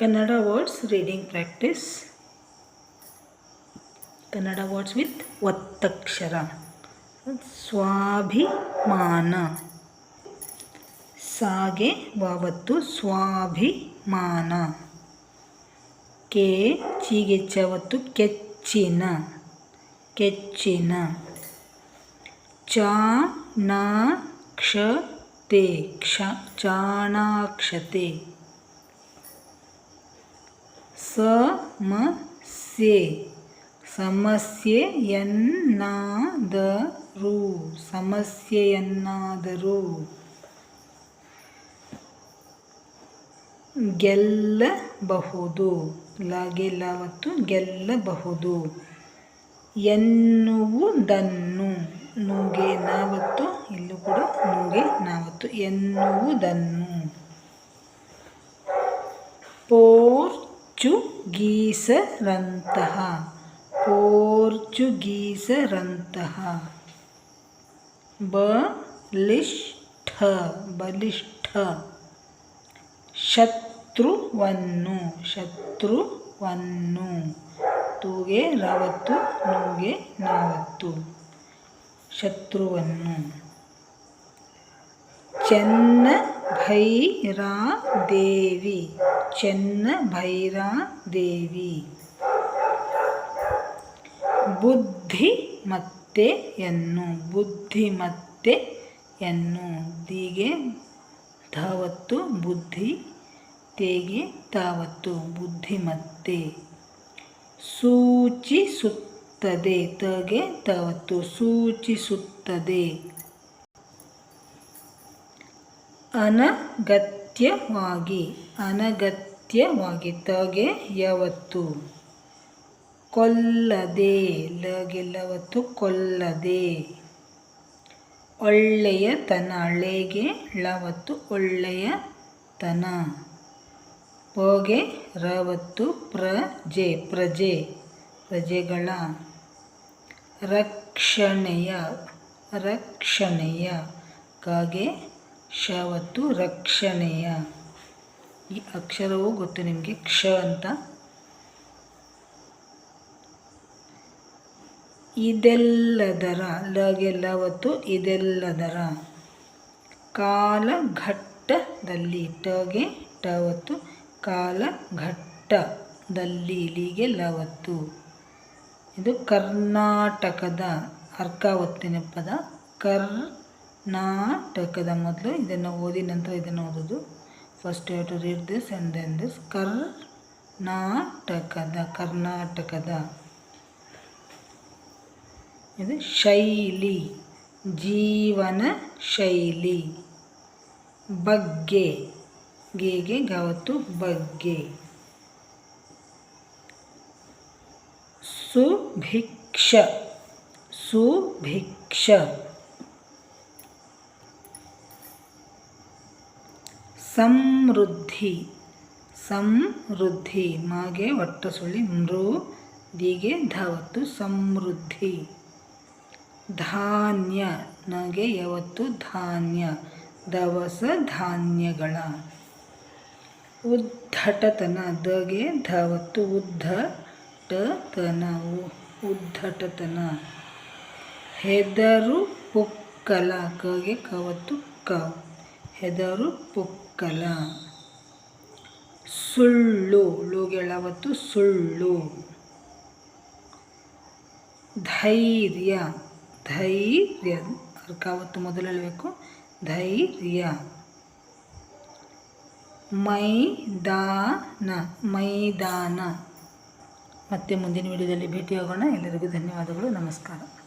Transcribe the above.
Kannada words reading practice. Kannada words with ಒತ್ತಕ್ಷರ. ಸ್ವಾಭಿಮಾನ. ಸಾಗೆ ವಾವತ್ತು ಸ್ವಾಭಿಮಾನ. K ಚೀಗೆ ಚವತ್ತು ಕೆಚ್ಚಿನ ಕೆಚ್ಚಿನ. ಚಾಣಾಕ್ಷತೆ ಚಾಣಾಕ್ಷತೆ. ಸಮಸ್ಯೆ ಸಮಸ್ಯೆಯನ್ನಾದರೂ ಸಮಸ್ಯೆಯನ್ನಾದರೂ. ಗೆಲ್ಲಬಹುದು ಲಾಗೆ ಲಾವತ್ತು ಗೆಲ್ಲಬಹುದು. ಎನ್ನುವುದನ್ನು ನೂಗೆ ನಾವತ್ತು ಇಲ್ಲೂ ಕೂಡ ನೂಗೆ ನಾವತ್ತು ಎನ್ನುವುದನ್ನು. ಪೋರ್ಚುಗೀಸರಂತಹ ಪೋರ್ಚುಗೀಸರಂತಹ. ಬಲಿಷ್ಠ ಬಲಿಷ್ಠ. ಶತ್ರುವನ್ನು ಶತ್ರುವನ್ನು ತೂಗೆ ರಾವತ್ತು ನೂಗೆ ನಾವತ್ತು ಶತ್ರುವನ್ನು. ಚೆನ್ನಭೈರಾದೇವಿ ಚೆನ್ನಭೈರಾದೇವಿ. ಬುದ್ಧಿಮತ್ತೆಯನ್ನು ಬುದ್ಧಿಮತ್ತೆಯನ್ನು ದೀಗೆ ಧಾವತ್ತು ಬುದ್ಧಿ ತೇಗೆ ತಾವತ್ತು ಬುದ್ಧಿಮತ್ತೆ. ಸೂಚಿಸುತ್ತದೆ ತಗೆ ತಾವತ್ತು ಸೂಚಿಸುತ್ತದೆ. ಅನಗತ್ಯವಾಗಿ ಅನಗತ್ಯವಾಗಿ ತಗೆ ಯಾವತ್ತು. ಕೊಲ್ಲದೆ ಲಗೆಲ್ಲವತ್ತು ಕೊಲ್ಲದೆ. ಒಳ್ಳೆಯತನ ಳೆಗೆ ಳವತ್ತು ಒಳ್ಳೆಯತನ. ಪಗೆ ರವತ್ತು ಪ್ರಜೆ ಪ್ರಜೆ ಪ್ರಜೆಗಳ. ರಕ್ಷಣೆಯ ರಕ್ಷಣೆಯ ಕಾಗೆ ಶವತ್ತು ರಕ್ಷಣೆಯ. ಈ ಅಕ್ಷರವೂ ಗೊತ್ತು ನಿಮಗೆ ಕ್ಷ ಅಂತ. ಇದೆಲ್ಲದರ ಲಗೆಲ್ಲವತ್ತು ಇದೆಲ್ಲದರ. ಕಾಲಘಟ್ಟದಲ್ಲಿ ಟಗೆ ಟವತ್ತು ಕಾಲಘಟ್ಟದಲ್ಲಿ ಇಲ್ಲಿಗೆ ಲವತ್ತು. ಇದು ಕರ್ನಾಟಕದ ಅರ್ಕಾವತ್ತಿನ ಪದ. ಕರ್ನಾಟಕದ ಮೊದಲು ಇದನ್ನು ಓದಿ ನಂತರ ಇದನ್ನು ಓದೋದು. First you have to read this and then this. ಕರ್ನಾಟಕದ ಕರ್ನಾಟಕದ. ಇದು ಶೈಲಿ ಜೀವನ ಶೈಲಿ. ಬಗ್ಗೆ ಗೇಗೆ ಗಾವತ್ತು ಬಗ್ಗೆ. ಸುಭಿಕ್ಷ ಸುಭಿಕ್ಷ. ಸಮೃದ್ಧಿ ಸಮೃದ್ಧಿ ಮಾಗೆ ಒಟ್ಟ ಸುಳ್ಳಿ ಮೃ ದಿಗೆ ಧಾವತ್ತು ಸಮೃದ್ಧಿ. ಧಾನ್ಯ ನಗೆ ಯಾವತ್ತು ಧಾನ್ಯ ದವಸ ಧಾನ್ಯಗಳ. ಉದ್ಧಟತನ ದಗೆ ಧಾವತ್ತು ಉದ್ಧಟತನ ಉದ್ಧಟತನ. ಹೆದರು ಪುಕ್ಕಲ ಕಗೆ ಕವತ್ತು ಕ ಹೆದರು ಪುಕ್ಕಲ. ಸುಳ್ಳು ಲುಗೆಳವತ್ತು ಸುಳ್ಳು. ಧೈರ್ಯ ಧೈರ್ಯ ಅರ್ಕಾವತ್ತು ಮೊದಲು ಹೇಳಬೇಕು ಧೈರ್ಯ. ಮೈದಾನ ಮೈದಾನ. ಮತ್ತೆ ಮುಂದಿನ ವಿಡಿಯೋದಲ್ಲಿ ಭೇಟಿಯಾಗೋಣ. ಎಲ್ಲರಿಗೂ ಧನ್ಯವಾದಗಳು. ನಮಸ್ಕಾರ.